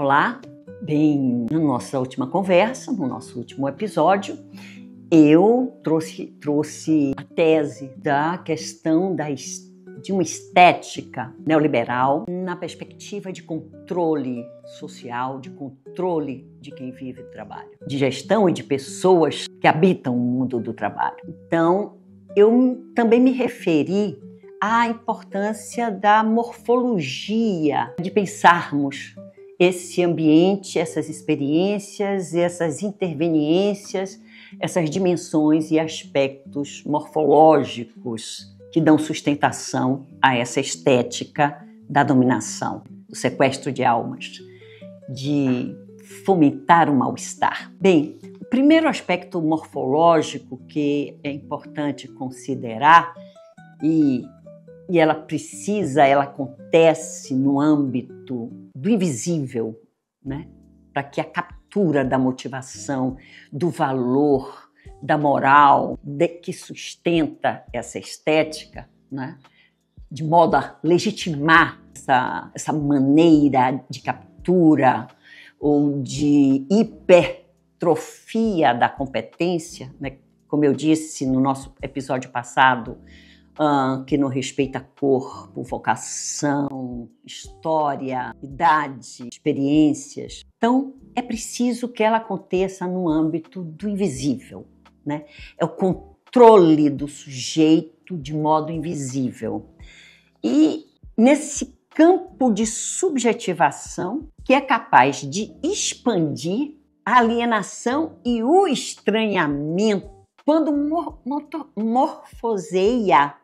Olá, bem, na nossa última conversa, no nosso último episódio, eu trouxe a tese da questão de uma estética neoliberal na perspectiva de controle social, de controle de quem vive do trabalho, de gestão e de pessoas que habitam o mundo do trabalho. Então, eu também me referi à importância da morfologia, de pensarmos esse ambiente, essas experiências, essas interveniências, essas dimensões e aspectos morfológicos que dão sustentação a essa estética da dominação, do sequestro de almas, de fomentar o mal-estar. Bem, o primeiro aspecto morfológico que é importante considerar e ela acontece no âmbito do invisível, né? Para que a captura da motivação, do valor, da moral que sustenta essa estética, né? De modo a legitimar essa maneira de captura ou de hipertrofia da competência, né? Como eu disse no nosso episódio passado, que não respeita corpo, vocação, história, idade, experiências. Então, é preciso que ela aconteça no âmbito do invisível, né? É o controle do sujeito de modo invisível. E nesse campo de subjetivação, que é capaz de expandir a alienação e o estranhamento quando morfoseia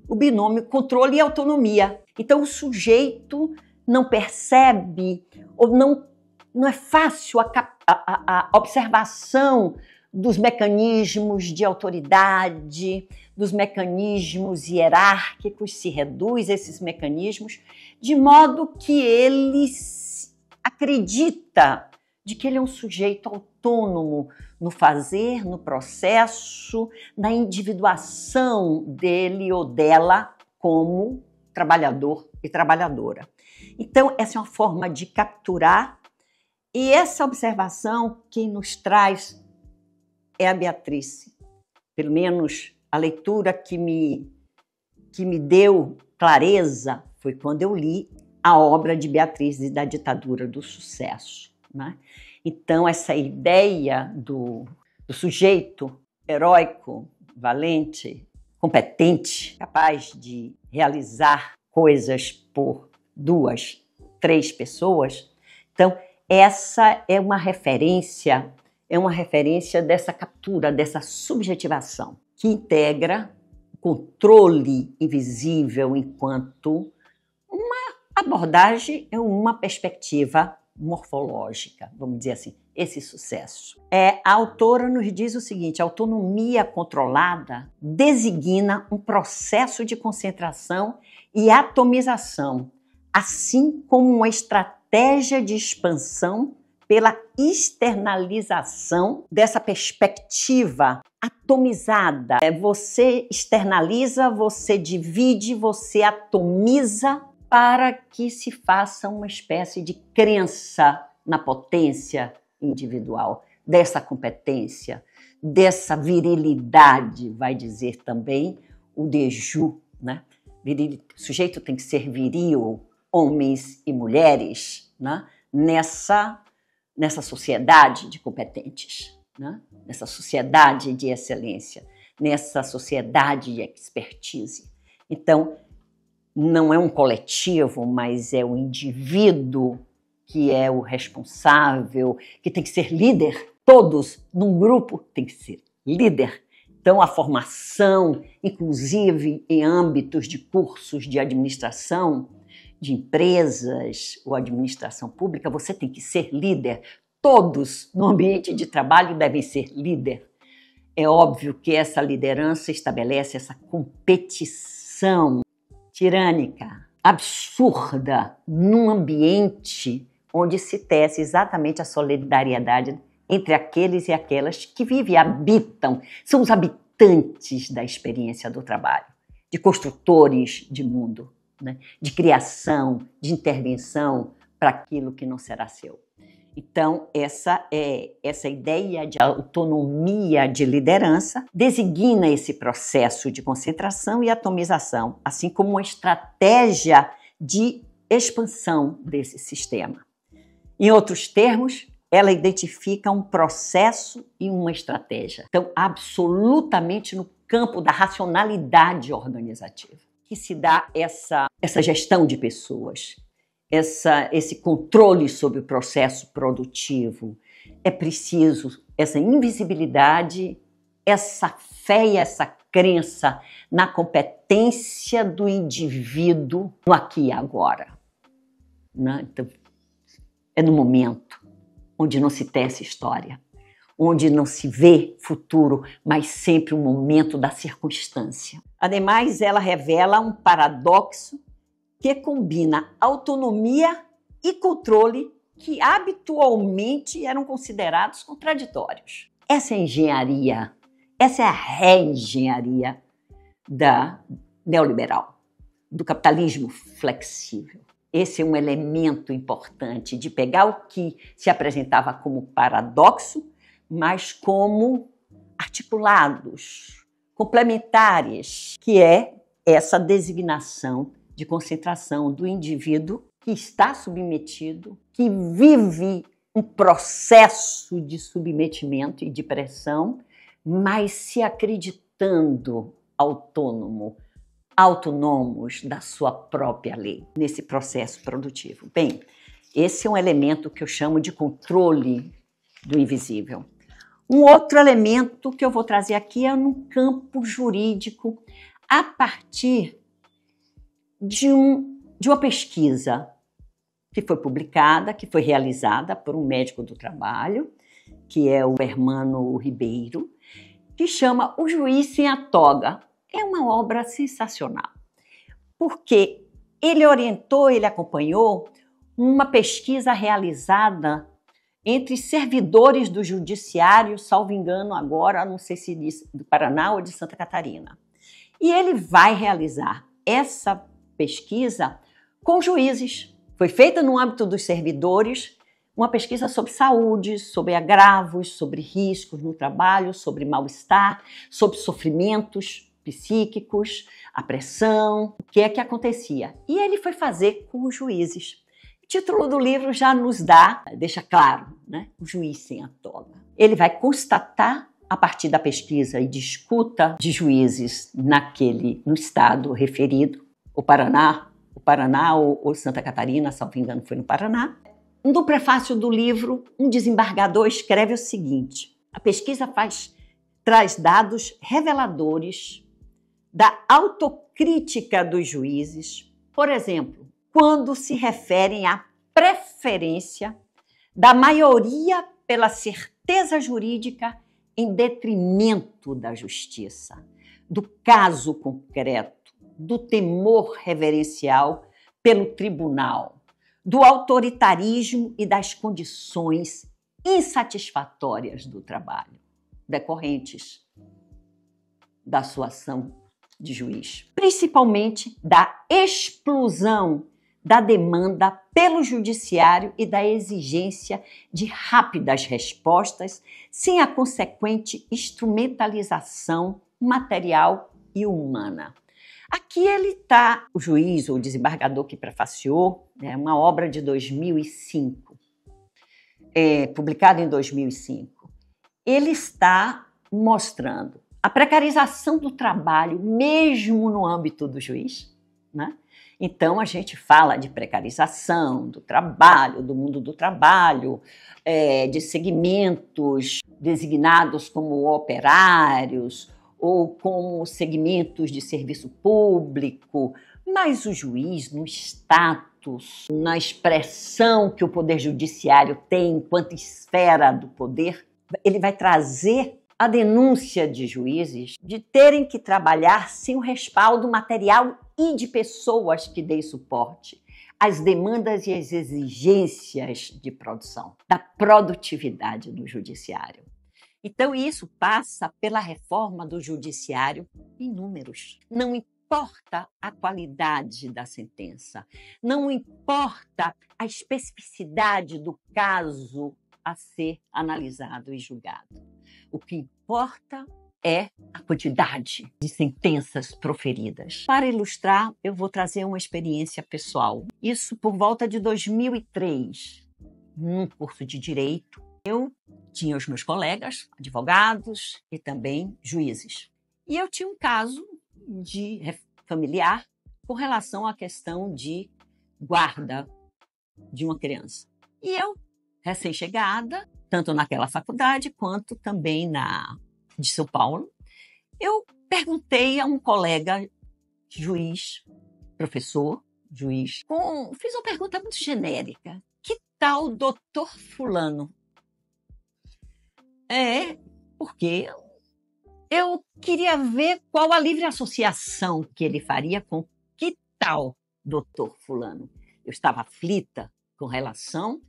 o binômio controle e autonomia. Então o sujeito não percebe ou não é fácil a observação dos mecanismos de autoridade, dos mecanismos hierárquicos, se reduz a esses mecanismos, de modo que ele acredita de que ele é um sujeito autônomo no fazer, no processo, na individuação dele ou dela como trabalhador e trabalhadora. Então, essa é uma forma de capturar, e essa observação quem nos traz é a Beatrice. Pelo menos a leitura que me deu clareza foi quando eu li a obra de Beatrice da Ditadura do Sucesso, né? Então, essa ideia do sujeito heróico, valente, competente, capaz de realizar coisas por 2, 3 pessoas. Então, essa é uma referência dessa captura, dessa subjetivação, que integra o controle invisível enquanto uma abordagem, uma perspectiva morfológica, vamos dizer assim, esse sucesso. A autora nos diz o seguinte: a autonomia controlada designa um processo de concentração e atomização, assim como uma estratégia de expansão pela externalização dessa perspectiva atomizada. Você externaliza, você divide, você atomiza para que se faça uma espécie de crença na potência individual, dessa competência, dessa virilidade, vai dizer também o Deju, né? O sujeito tem que ser viril, homens e mulheres, né? Nessa sociedade de competentes, né? Nessa sociedade de excelência, nessa sociedade de expertise. Então, não é um coletivo, mas é o indivíduo que é o responsável, que tem que ser líder. Todos num grupo têm que ser líder. Então, a formação, inclusive em âmbitos de cursos de administração, de empresas ou administração pública, você tem que ser líder. Todos no ambiente de trabalho devem ser líder. É óbvio que essa liderança estabelece essa competição tirânica, absurda, num ambiente onde se tece exatamente a solidariedade entre aqueles e aquelas que vivem e habitam, são os habitantes da experiência do trabalho, de construtores de mundo, né? De criação, de intervenção para aquilo que não será seu. Então, essa ideia de autonomia de liderança designa esse processo de concentração e atomização, assim como uma estratégia de expansão desse sistema. Em outros termos, ela identifica um processo e uma estratégia. Então, absolutamente no campo da racionalidade organizativa, que se dá essa gestão de pessoas, esse controle sobre o processo produtivo. É preciso essa invisibilidade, essa fé e essa crença na competência do indivíduo no aqui e agora. Né? Então, é no momento onde não se tece história, onde não se vê futuro, mas sempre um momento da circunstância. Ademais, ela revela um paradoxo que combina autonomia e controle que habitualmente eram considerados contraditórios. Essa é a engenharia, essa é a reengenharia da neoliberal, do capitalismo flexível. Esse é um elemento importante de pegar o que se apresentava como paradoxo, mas como articulados, complementares, que é essa designação de concentração do indivíduo que está submetido, que vive um processo de submetimento e de pressão, mas se acreditando autônomos da sua própria lei, nesse processo produtivo. Bem, esse é um elemento que eu chamo de controle do invisível. Um outro elemento que eu vou trazer aqui é no campo jurídico, a partir de uma pesquisa que foi publicada, que foi realizada por um médico do trabalho, que é o Hermano Ribeiro, que chama O Juiz Sem a Toga. É uma obra sensacional, porque ele acompanhou uma pesquisa realizada entre servidores do judiciário, salvo engano agora, não sei se do Paraná ou de Santa Catarina. E ele vai realizar essa pesquisa com juízes. Foi feita no âmbito dos servidores, uma pesquisa sobre saúde, sobre agravos, sobre riscos no trabalho, sobre mal-estar, sobre sofrimentos psíquicos, a pressão, o que é que acontecia. E ele foi fazer com os juízes. O título do livro já nos deixa claro, né? O Juiz Sem a Toga. Ele vai constatar, a partir da pesquisa e de escuta de juízes no estado referido, o Paraná ou Santa Catarina, salvo engano, foi no Paraná. No prefácio do livro, um desembargador escreve o seguinte: a pesquisa traz dados reveladores da autocrítica dos juízes, por exemplo, quando se referem à preferência da maioria pela certeza jurídica em detrimento da justiça, do caso concreto, do temor reverencial pelo tribunal, do autoritarismo e das condições insatisfatórias do trabalho, decorrentes da sua ação de juiz, principalmente da explosão da demanda pelo judiciário e da exigência de rápidas respostas, sem a consequente instrumentalização material e humana. Aqui o juiz ou o desembargador que prefaciou, uma obra de 2005, publicada em 2005, ele está mostrando a precarização do trabalho, mesmo no âmbito do juiz, né? Então, a gente fala de precarização do trabalho, do mundo do trabalho, de segmentos designados como operários ou como segmentos de serviço público, mas o juiz, no status, na expressão que o Poder Judiciário tem enquanto esfera do poder, ele vai trazer a denúncia de juízes de terem que trabalhar sem o respaldo material e de pessoas que deem suporte às demandas e às exigências de produção, da produtividade do judiciário. Então, isso passa pela reforma do judiciário em números. Não importa a qualidade da sentença, não importa a especificidade do caso a ser analisado e julgado. O que importa é a quantidade de sentenças proferidas. Para ilustrar, eu vou trazer uma experiência pessoal. Isso por volta de 2003, num curso de Direito. Eu tinha os meus colegas, advogados e também juízes. E eu tinha um caso familiar com relação à questão de guarda de uma criança. E eu, recém-chegada, tanto naquela faculdade quanto também de São Paulo, eu perguntei a um colega juiz, professor, juiz, fiz uma pergunta muito genérica. Que tal doutor fulano? Porque eu queria ver qual a livre associação que ele faria com que tal doutor fulano. Eu estava aflita com relação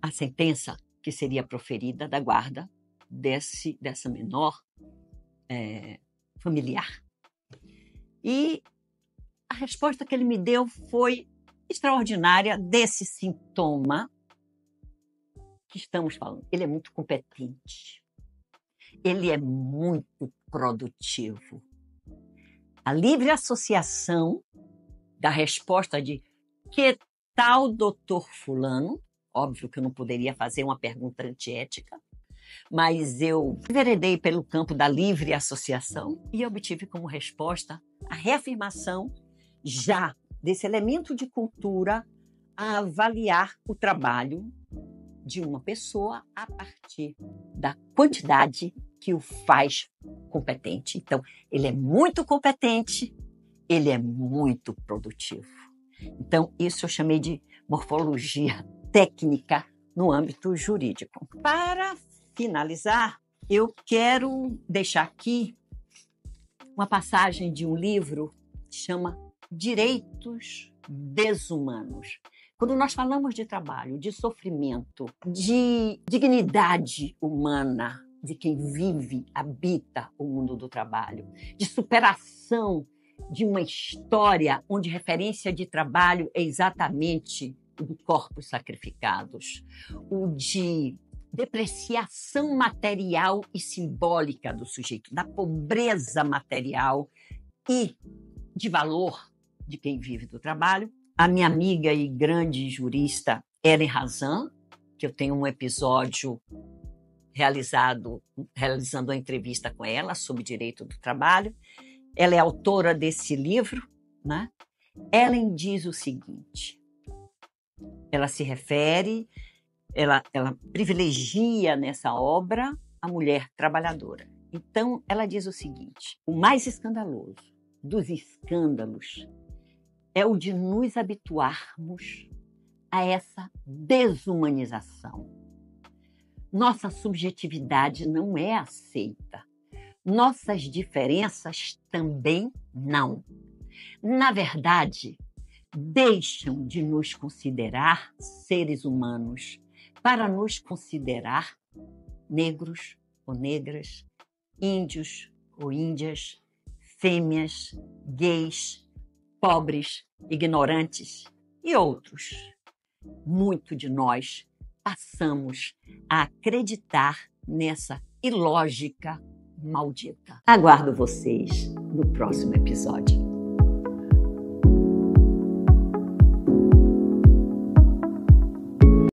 à sentença que seria proferida da guarda dessa menor familiar. E a resposta que ele me deu foi extraordinária desse sintoma que estamos falando. Ele é muito competente. Ele é muito produtivo. A livre associação da resposta de que tal doutor fulano, óbvio que eu não poderia fazer uma pergunta antiética, mas eu enveredei pelo campo da livre associação e obtive como resposta a reafirmação já desse elemento de cultura a avaliar o trabalho de uma pessoa a partir da quantidade que o faz competente. Então, ele é muito competente, ele é muito produtivo. Então, isso eu chamei de morfologia técnica no âmbito jurídico. Para finalizar, eu quero deixar aqui uma passagem de um livro que chama Direitos Desumanos. Quando nós falamos de trabalho, de sofrimento, de dignidade humana, de quem vive, habita o mundo do trabalho, de superação de uma história onde referência de trabalho é exatamente o de corpos sacrificados, o de depreciação material e simbólica do sujeito, da pobreza material e de valor de quem vive do trabalho. A minha amiga e grande jurista Ellen Hazan, que eu tenho um episódio realizando uma entrevista com ela sobre direito do trabalho, ela é autora desse livro, né? Ellen diz o seguinte, ela se refere, ela privilegia nessa obra a mulher trabalhadora. Então, ela diz o seguinte, o mais escandaloso dos escândalos é o de nos habituarmos a essa desumanização. Nossa subjetividade não é aceita. Nossas diferenças também não. Na verdade, deixam de nos considerar seres humanos para nos considerar negros ou negras, índios ou índias, fêmeas, gays, pobres, ignorantes e outros. Muito de nós passamos a acreditar nessa ilógica maldita. Aguardo vocês no próximo episódio.